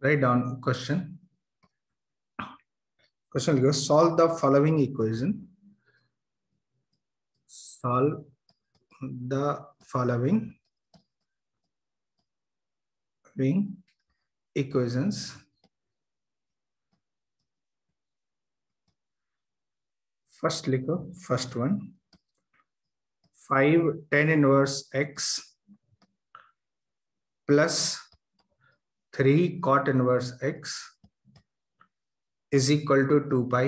Write down question. Question goes, solve the following equation. Solve the following equations. First लिखो, first one. 5 tan inverse x plus 3 cot inverse x is equal to 2 pi.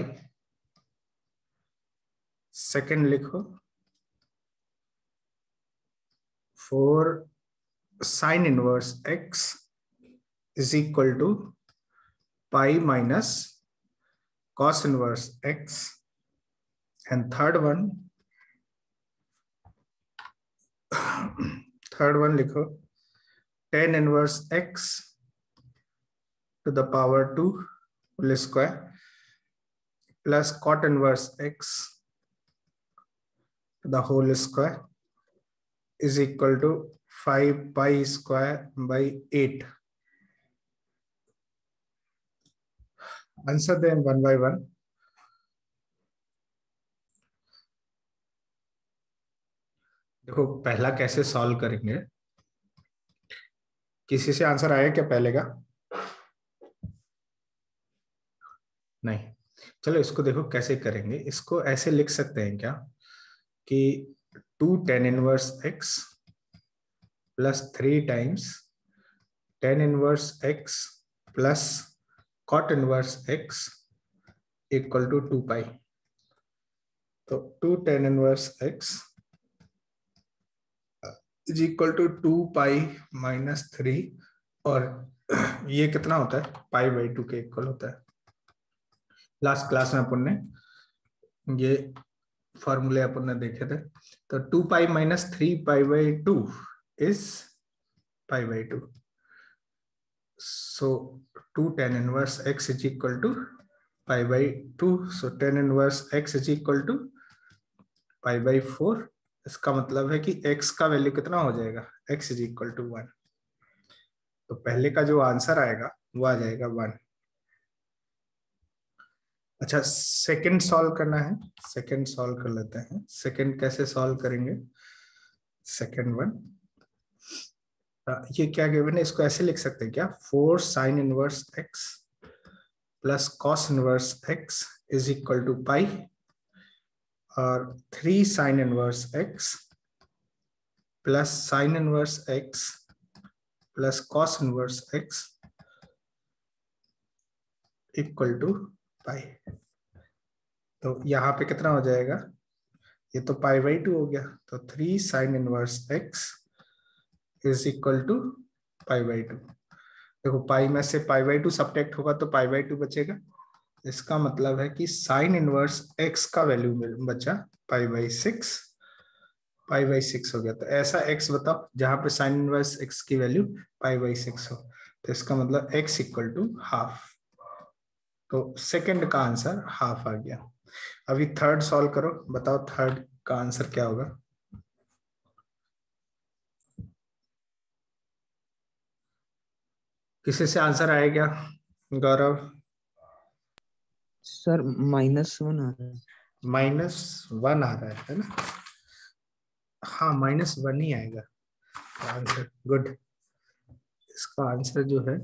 Second लिखो, 4 sin inverse x is equal to pi minus cos inverse x. And third one लिखो, tan inverse x to the power 2 whole square plus cot inverse x to the whole square is equal to 5 pi square by 8. Answer them one by one. देखो पहला कैसे solve करेंगे, किसी से answer आया क्या पहले का? नहीं, चलो इसको देखो कैसे करेंगे। इसको ऐसे लिख सकते हैं क्या कि 2 tan inverse x plus 3 times tan inverse x plus cot inverse x equal to 2 pi. तो 2 tan inverse x is equal to 2 pi minus 3 और ये कितना होता है? पाई बाई 2 के इक्वल होता है। लास्ट क्लास में अपन ने ये फॉर्मूले अपन ने देखे थे। तो 2 pi minus 3 pi by 2 is pi by 2. So 2 tan inverse x is equal to pi by 2. So tan inverse x is equal to pi by 4. इसका मतलब है कि x का वैल्यू कितना हो जाएगा? x is equal to 1. तो पहले का जो आंसर आएगा वो आ जाएगा 1. अच्छा, सेकंड सॉल्व करना है। सेकंड सॉल्व कर लेते हैं। सेकंड कैसे सॉल्व करेंगे? सेकंड वन, ये क्या गिवन है, इसको ऐसे लिख सकते हैं क्या? 4 sin inverse x plus cos inverse x is equal to pi और 3 sin inverse x plus sin inverse x plus cos inverse x equal to pi. तो यहाँ पे कितना हो जाएगा? ये तो पाई बाई 2 हो गया, तो 3 sin inverse x is equal to pi by 2। देखो पाई में से पाई बाई 2 सब्ट्रैक्ट होगा तो पाई बाई 2 बचेगा। इसका मतलब है कि साइन इनवर्स x का वैल्यू बचा पाई बाई 6, पाई बाई 6 हो गया। तो ऐसा x बताओ जहां पे साइन इनवर्स x की वैल्यू पाई बाई 6 हो। तो इसका मतलब x इक्वल टू हाफ। तो सेकंड का आंसर हाफ आ गया। अभी थर्ड सॉल्व करो, बताओ थर्ड का आंसर क्या होगा? किसी से आंसर आया क्या? गौरव सर -1 आ रहा है। -1 आ रहा है ना? हाँ -1 ही आएगा आंसर। गुड, इसका आंसर जो है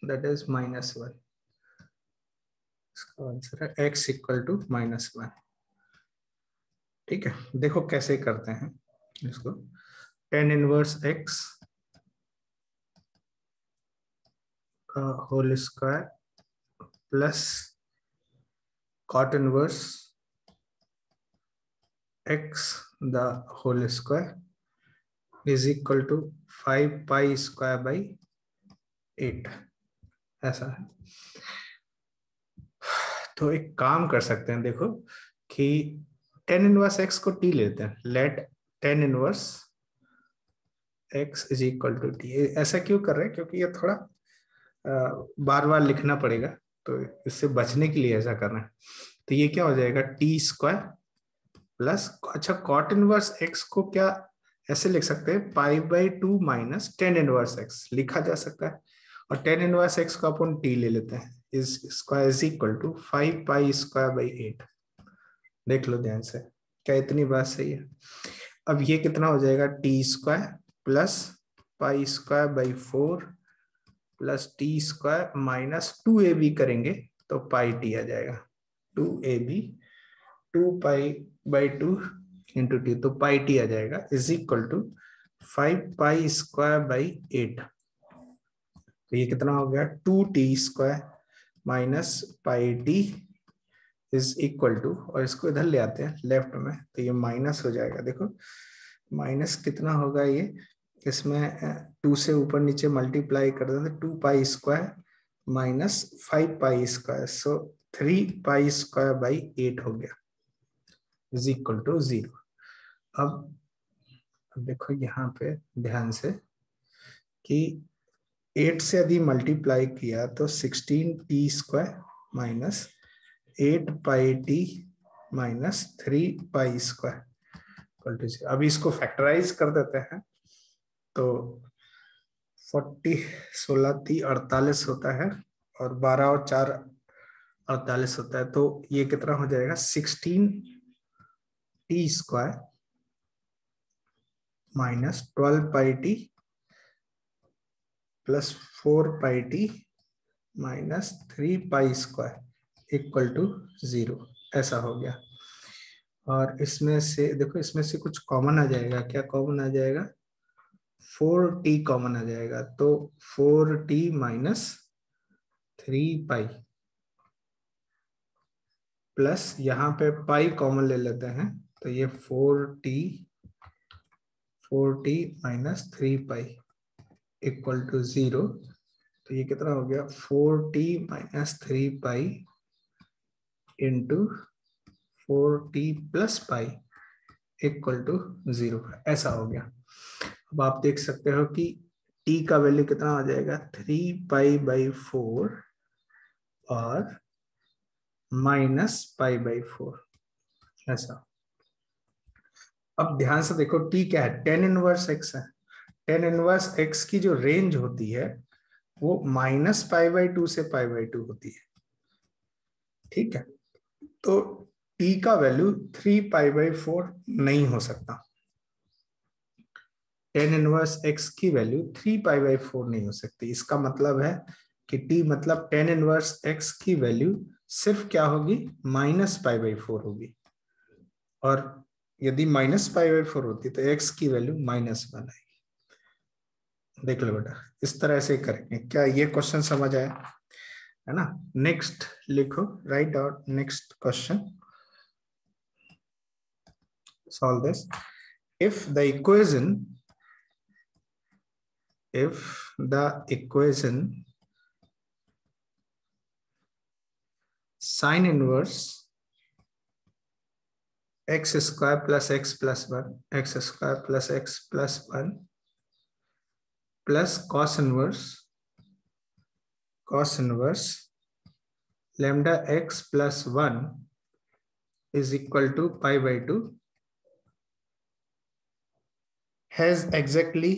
दैट इज -1। इसका आंसर है x इक्वल टू -1। ठीक है, देखो कैसे करते हैं इसको। tan इनवर्स x का whole square plus cot inverse x the whole square is equal to 5 pi square by 8, ऐसा है। तो एक काम कर सकते हैं, देखो कि tan इनवर्स x को t लेते हैं। Let tan inverse x is equal to t। ऐसा क्यों कर रहे हैं? क्योंकि ये थोड़ा बार बार लिखना पड़ेगा, तो इससे बचने के लिए ऐसा करना है। तो ये क्या हो जाएगा? टी स्क्वायर प्लस, अच्छा कॉट इनवर्स x को क्या ऐसे लिख सकते हैं? पाई by 2 minus tan inverse x लिखा जा सकता है। और टेन इनवर्स एक्स को अपन टी ले लेते हैं, is square is equal to 5 pi square by 8। देख लो ध्यान से, क्या इतनी बात सही है? अब ये कितना हो जाएगा, T square plus pi square by 4 plus T square minus 2ab करेंगे तो पाई टी आ जाएगा। 2ab 2 pi by 2 into T, तो पाई टी आ जाएगा is equal to 5 pi square by 8। तो ये कितना हो गया, 2t square minus pi t is equal to, और इसको इधर ले आते हैं लेफ्ट में, तो ये माइनस हो जाएगा। देखो माइनस कितना होगा ये, इसमें 2 से ऊपर नीचे मल्टीप्लाई कर देते, 2 pi square minus 5 pi square, so 3 pi square by 8 हो गया इज इक्वल टू 0। अब देखो यहाँ पे ध्यान से कि 8 से यदि मल्टीप्लाई किया तो 16t स्क्वायर माइनस 8 पाई टी माइनस 3 पाई स्क्वायर। अभी इसको फैक्टराइज कर देते हैं तो 40 16 30 48 होता है, और 12 और 4 48 होता है, तो ये कितना हो जाएगा, 16t square minus 12 pi t plus 4 pi t minus 3 pi square equal to 0, ऐसा हो गया। और इसमें से देखो, इसमें से कुछ कॉमन आ जाएगा, क्या कॉमन आ जाएगा, 4t कॉमन आ जाएगा, तो 4t माइनस 3 पाई प्लस यहाँ पे पाई कॉमन ले लेते हैं, तो ये 4t minus 3 pi equal to 0। तो ये कितना हो गया, 4t minus 3 pi into 4t plus pi equal to 0, ऐसा हो गया। अब आप देख सकते हो कि t का वैल्यू कितना हो जाएगा, 3 पाई बाई 4 और माइनस पाई बाई 4, ऐसा। अब ध्यान से देखो t क्या है, टेन इनवर्स x है। टेन इनवर्स x की जो रेंज होती है वो माइनस पाई बाई 2 से पाई बाई 2 होती है, ठीक है। तो t का वैल्यू 3 पाई बाई 4 नहीं हो सकता, टेन इनवर्स x की वैल्यू 3 पाई बाई 4 नहीं हो सकती। इसका मतलब है कि t मतलब टेन इनवर्स x की वैल्यू सिर्फ क्या होगी, माइनस पाई बाई 4 होगी, और यदि माइनस पाई बाई 4 होती तो x की वैल्यू -1 आएगी। देख लो बेटा, इस तरह से करेंगे। क्या ये क्वेश्चन समझ आया है ना? नेक्स्ट लिखो, write down next question, solve this. If the equation sin inverse x square plus x plus 1 x square plus x plus 1 plus cos inverse lambda x plus 1 is equal to pi by 2 has exactly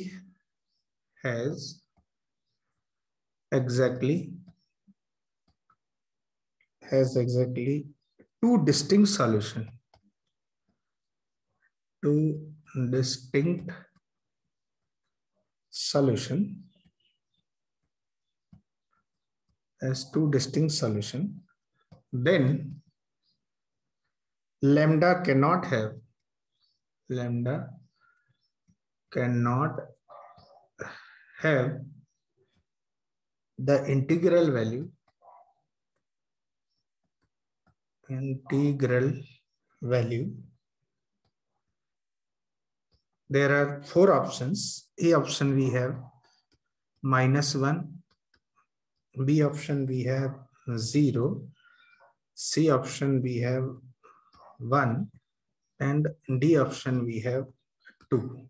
two distinct solution, then lambda cannot have the integral value There are 4 options. A option we have -1, B option we have 0, C option we have 1, and D option we have 2.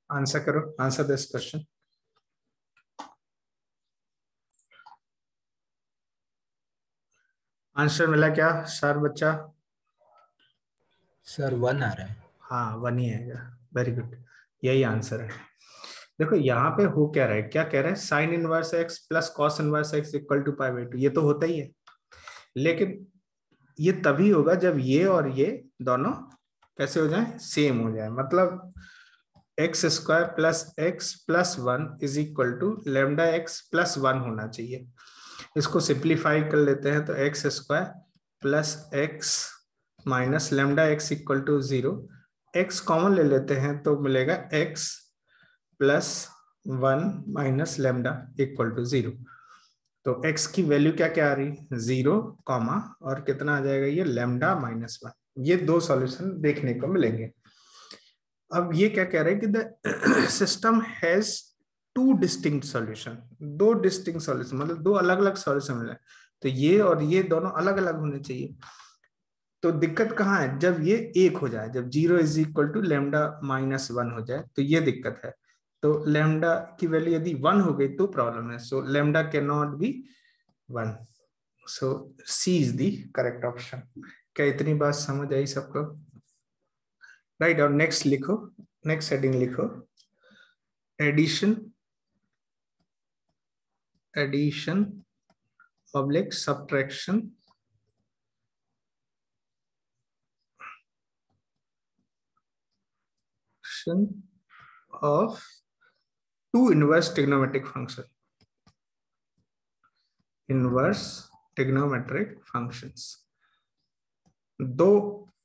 Answer this question. Answer मिला क्या sir बच्चा? Sir 1 आ रहा है। हाँ 1 ही आएगा, very good, यही answer है। देखो यहाँ पे हो क्या रहा है, क्या कह रहा है, sine inverse x plus cos inverse x equal to pi by two, ये तो होता ही है। लेकिन ये तभी होगा जब ये और ये दोनों कैसे हो जाए, सेम हो जाए। मतलब x square plus x plus one is equal to lambda x plus one होना चाहिए। इसको सिंप्लीफाई कर लेते हैं तो x square plus x minus lambda x equal to zero. X common ले लेते हैं तो मिलेगा x plus one minus lambda equal to zero. तो x की वैल्यू क्या क्या आ रही, जीरो कॉमा और कितना आ जाएगा ये लेमडा माइनस वन। ये दो सॉल्यूशन देखने को मिलेंगे। अब ये क्या कह रहे हैं कि the system has two distinct solution, दो डिस्टिंक्ट सॉल्यूशन मतलब दो अलग अलग सॉल्यूशन मिले, तो ये और ये दोनों अलग अलग होने चाहिए। तो दिक्कत कहाँ है, जब ये एक हो जाए, जब zero is equal to lambda minus one हो जाए तो ये दिक्कत है। तो लेमडा की वैल्यू यदि वन हो गई तो प्रॉब्लम है। So lambda can not be one. So C is the correct option. क्या इतनी बात समझ आई सबको? राइट। और नेक्स्ट लिखो, नेक्स्ट हेडिंग लिखो, addition, addition public subtraction of two inverse trigonometric function, inverse trigonometric functions। दो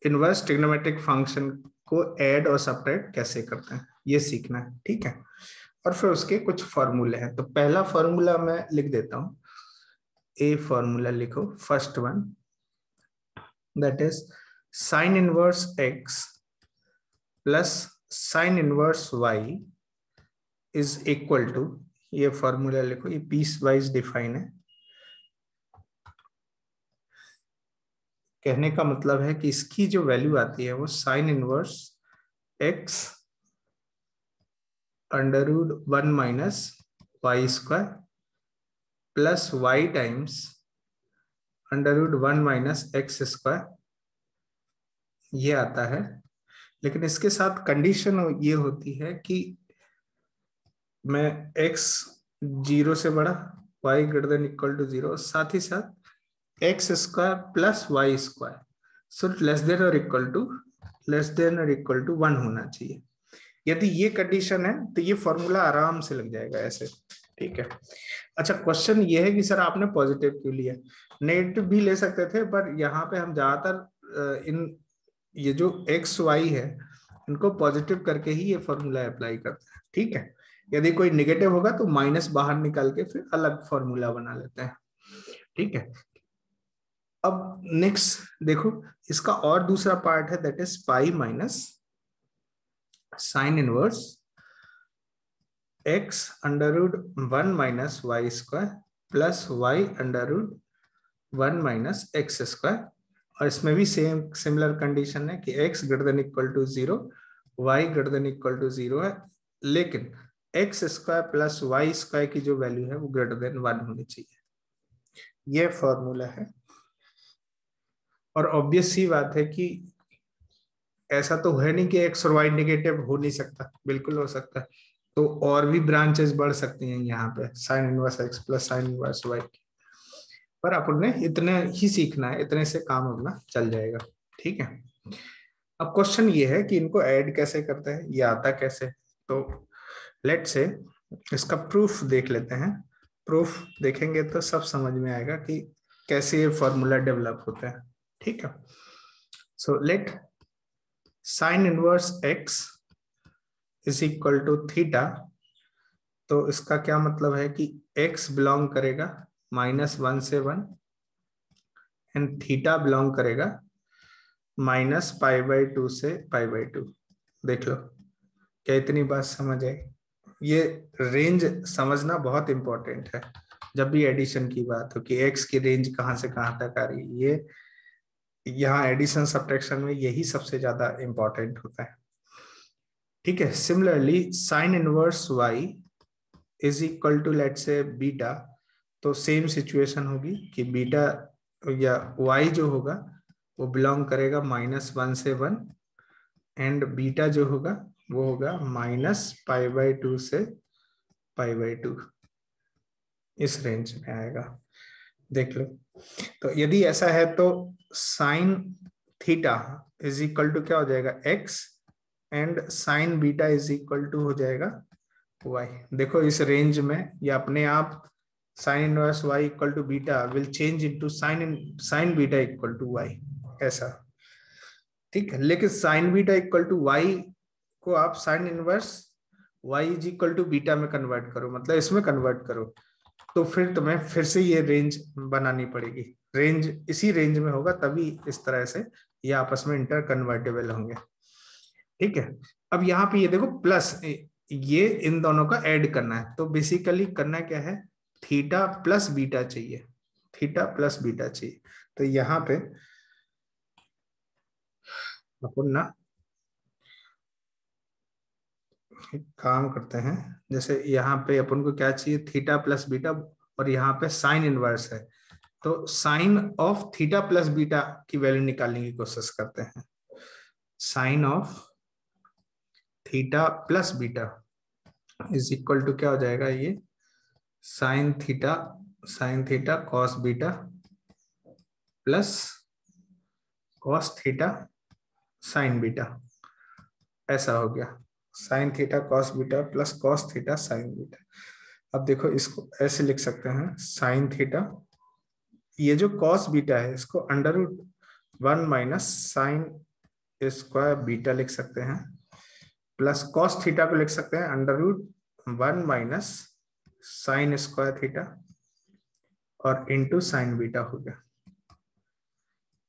इनवर्स ट्रिग्नोमेट्रिक फंक्शन को ऐड और सब्ट्रैक्ट कैसे करते हैं ये सीखना है, ठीक है। और फिर उसके कुछ फॉर्मूले हैं। तो पहला फॉर्मूला मैं लिख देता हूं, ए फॉर्मूला लिखो, first one, that is sine inverse x plus sine inverse y is equal to, ये फॉर्मूला लिखो, ये पीस वाइज डिफाइन है। कहने का मतलब है कि इसकी जो वैल्यू आती है वो sine inverse x under root one minus y square plus y times under root one minus x square, ये आता है। लेकिन इसके साथ कंडीशन ये होती है कि मैं x जीरो से बड़ा, y greater than equal to zero, साथ ही साथ x square plus y square so less than और इक्वल टू, लेस देन और इक्वल टू वन होना चाहिए। यदि ये कंडीशन है तो ये फॉर्मूला आराम से लग जाएगा ऐसे, ठीक है। अच्छा, क्वेश्चन ये है कि सर आपने पॉजिटिव क्यों लिया, नेगेटिव भी ले सकते थे, पर यहाँ पे हम ज्यादातर इन ये जो एक्स वाई है इनको पॉजिटिव करके ही ये फॉर्मूला अप्लाई करते हैं, ठीक है। यदि कोई नेगेटिव होगा तो माइनस बाहर निकाल के फिर अलग फॉर्मूला बना लेते हैं, ठीक है। अब नेक्स्ट देखो, इसका और दूसरा पार्ट है, that is pi minus sine inverse x under root one minus y square plus y under root one minus x square. और इसमें भी सेम सिमिलर कंडीशन है कि x greater than equal to zero, y greater than equal to zero है, लेकिन x square plus y square की जो value है वो ग्रेटर देन वन होनी चाहिए। ये फॉर्मूला है। और ऑब्वियस सी बात है कि ऐसा तो है नहीं कि एक्स और वाई नेगेटिव हो नहीं सकता, बिल्कुल हो सकता है। तो और भी ब्रांचेस बढ़ सकती हैं यहाँ पे, sine inverse x plus sine inverse y की। पर अपन ने इतने ही सीखना है, इतने से काम अपना चल जाएगा, ठीक है। अब क्वेश्चन ये है कि इनको ऐड कैसे करते हैं, ये आता कैसे। तो लेट्स से इसका प्रूफ देख लेते हैं। प्रूफ देखेंगे तो सब समझ में आएगा कि कैसे ये फॉर्मूला डेवलप होता है, ठीक है। So let sine inverse x is equal to theta. तो इसका क्या मतलब है कि x बिलोंग करेगा माइनस वन से वन एंड थीटा बिलोंग करेगा माइनस पाई बाई टू से पाई बाई टू। देख लो, क्या इतनी बात समझ आई? ये रेंज समझना बहुत इंपॉर्टेंट है जब भी एडिशन की बात हो, कि x की रेंज कहाँ से कहाँ तक आ रही है। ये यहाँ एडिशन सब्ट्रैक्शन में यही सबसे ज्यादा इंपॉर्टेंट होता है, ठीक है। Similarly sine inverse y is equal to let say beta. तो सेम सिचुएशन होगी कि बीटा या y जो होगा वो बिलोंग करेगा माइनस वन से वन एंड बीटा जो होगा वो होगा -π/2 से π/2, इस रेंज में आएगा। देख लो, तो यदि ऐसा है तो sine theta is equal to क्या हो जाएगा, x, and sine beta is equal to हो जाएगा y। देखो इस रेंज में ये अपने आप sine inverse y equal to beta will change into sine beta equal to y, ऐसा। ठीक है, लेकिन sine beta equal to y को आप sine inverse y is equal to beta में कन्वर्ट करो, मतलब इसमें कन्वर्ट करो, तो फिर तुम्हें फिर से ये रेंज बनानी पड़ेगी। रेंज इसी रेंज में होगा तभी इस तरह से ये आपस में इंटर कन्वर्टेबल होंगे। ठीक है, अब यहाँ पे ये देखो प्लस, ये इन दोनों का ऐड करना है, तो बेसिकली करना क्या है, थीटा प्लस बीटा चाहिए, थीटा प्लस बीटा चाहिए। तो यहाँ पे अपन ना एक काम करते हैं, जैसे यहाँ पे अपन को क्या चाहिए, थीटा प्लस बीटा, और यहाँ पे साइन इनवर्स है, तो sine of theta plus beta की वैल्यू निकालने की कोशिश करते हैं। Sine of theta plus beta is equal to क्या हो जाएगा, ये sine theta cos beta plus cos theta sine beta, ऐसा हो गया। Sine theta cos beta plus cos theta sine beta. अब देखो इसको ऐसे लिख सकते हैं, साइन थीटा, ये जो कॉस बीटा है इसको √1 माइनस साइन स्क्वायर बीटा लिख सकते हैं, प्लस कॉस थीटा को लिख सकते हैं √1 माइनस साइन स्क्वायर थीटा, और इंटू साइन बीटा हो गया।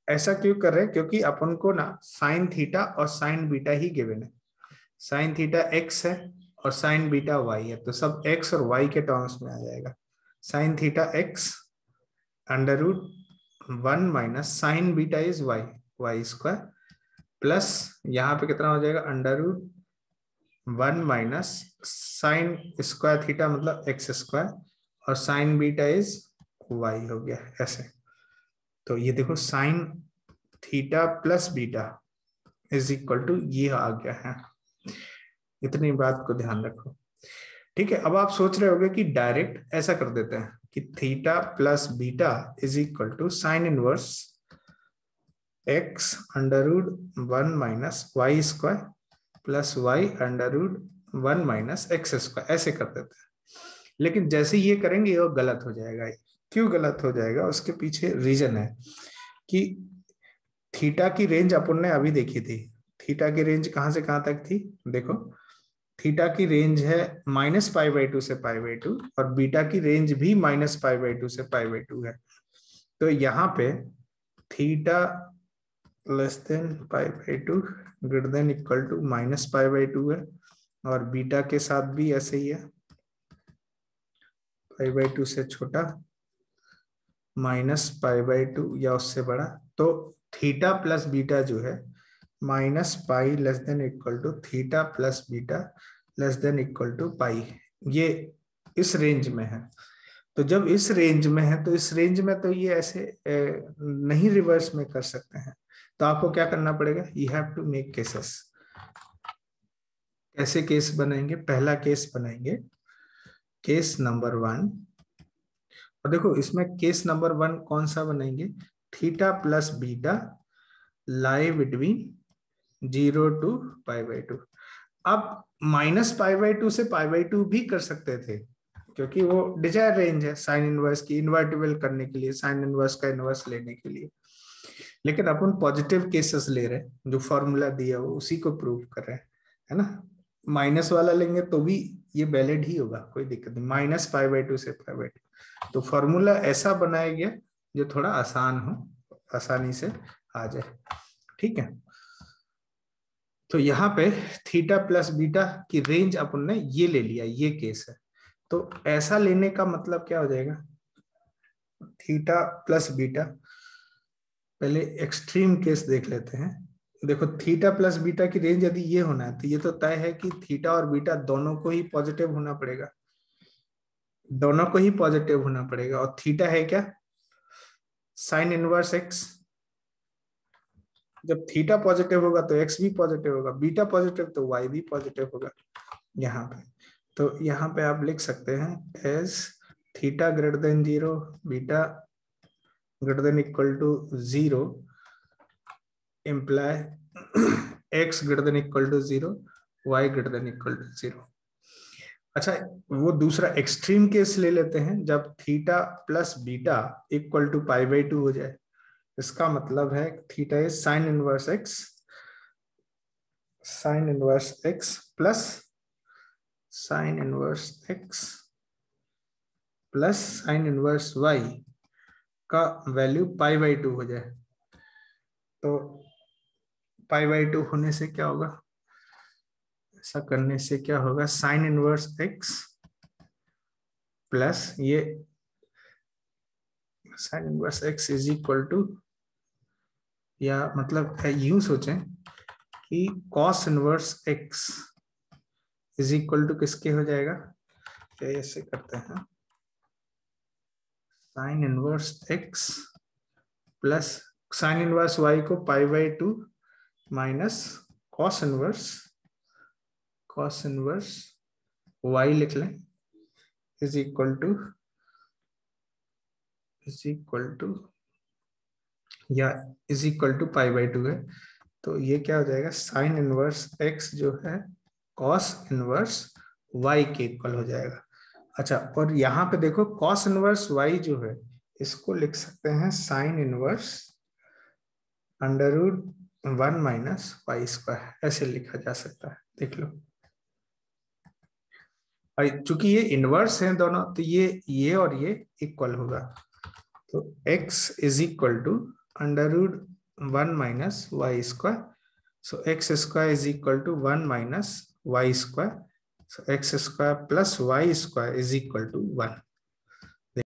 ऐसा क्यों कर रहे हैं, क्योंकि अपन को ना साइन थीटा और साइन बीटा ही गिवन है। साइन थीटा x है और साइन बीटा y है, तो सब x और y के टर्म्स में आ जाएगा। Sine theta x √1 minus sine beta is y square, plus यहाँ पे कितना हो जाएगा, √1 माइनस साइन स्क्वायर थीटा मतलब x स्क्वायर, और साइन बीटा इज y हो गया, ऐसे। तो ये देखो sine theta plus beta is equal to ये आ गया है, इतनी बात को ध्यान रखो। ठीक है, अब आप सोच रहे होंगे कि डायरेक्ट ऐसा कर देते हैं कि theta plus beta is equal to sine inverse x √1 minus y square plus y √1 minus x square, ऐसे कर देते हैं। लेकिन जैसे ये करेंगे वो गलत हो जाएगा। क्यों गलत हो जाएगा, उसके पीछे रीजन है कि थीटा की रेंज अपन ने अभी देखी थी। थीटा की रेंज कहां से कहां तक थी, देखो थीटा की रेंज है -π/2 से π/2, और बीटा की रेंज भी -π/2 से π/2 है। तो यहाँ पे theta less than π/2 greater than equal to -π/2 है, और बीटा के साथ भी ऐसे ही है, π/2 से छोटा -π/2 या उससे बड़ा। तो थीटा प्लस बीटा जो है -π less than equal to theta plus beta less than equal to pi, ये इस रेंज में है। तो जब इस रेंज में है तो इस रेंज में तो ये ऐसे नहीं रिवर्स में कर सकते हैं, तो आपको क्या करना पड़ेगा, you have to make cases. कैसे केस बनाएंगे, पहला केस बनाएंगे केस नंबर 1, और देखो इसमें केस नंबर 1 कौन सा बनाएंगे, theta plus beta lie between 0 to π/2। अब -π/2 से π/2 भी कर सकते थे, क्योंकि वो डिजायर रेंज है साइन इनवर्स की, इन्वर्टिबल करने के लिए, साइन इनवर्स का इनवर्स लेने के लिए। लेकिन अपन पॉजिटिव केसेस ले रहे हैं, जो फॉर्मूला दिया वो उसी को प्रूव कर रहे हैं, है ना। माइनस वाला लेंगे तो भी ये वैलिड ही होगा, कोई दिक्कत नहीं, -π/2 से π/2। तो फॉर्मूला ऐसा बनाया गया जो थोड़ा आसान हो, आसानी से आ जाए। ठीक है, तो यहाँ पे थीटा प्लस बीटा की रेंज अपन ने ये ले लिया, ये केस है। तो ऐसा लेने का मतलब क्या हो जाएगा, थीटा प्लस बीटा, पहले एक्सट्रीम केस देख लेते हैं। देखो थीटा प्लस बीटा की रेंज यदि ये होना है तो ये तो तय है कि थीटा और बीटा दोनों को ही पॉजिटिव होना पड़ेगा, दोनों को ही पॉजिटिव होना पड़ेगा। और थीटा है क्या, साइन इनवर्स एक्स, जब थीटा पॉजिटिव होगा तो एक्स भी पॉजिटिव होगा, बीटा पॉजिटिव तो वाई भी पॉजिटिव होगा यहाँ पे। तो यहाँ पे आप लिख सकते हैं as theta greater than 0, beta greater than equal to 0 imply x greater than equal to 0, y greater than equal to 0। अच्छा, वो दूसरा एक्सट्रीम केस ले लेते हैं जब theta plus beta equal to π/2 हो जाए। इसका मतलब है theta is sine inverse x plus sine inverse x plus sine inverse y का वैल्यू π/2 हो जाए। तो π/2 होने से क्या होगा, ऐसा करने से क्या होगा, साइन इनवर्स एक्स प्लस ये sine inverse x is equal to, या मतलब यूं सोचें कि cos inverse x is equal to किसके हो जाएगा, तो ऐसे करते हैं sine inverse x plus sine inverse y को π/2 माइनस कॉस इनवर्स वाई लिख लें इज इक्वल टू या इज इक्वल टू π/2 है। तो ये क्या हो जाएगा, साइन इनवर्स एक्स जो है कॉस इनवर्स वाई के इक्वल हो जाएगा। अच्छा, और यहाँ पे देखो कॉस इनवर्स वाई जो है इसको लिख सकते हैं sine inverse √1 minus y square, ऐसे लिखा जा सकता है, देख लो। चूंकि ये इनवर्स है दोनों, तो ये और ये इक्वल होगा। तो x is equal to √1 minus y square. So x square is equal to 1 minus y square. So x square plus y square is equal to 1।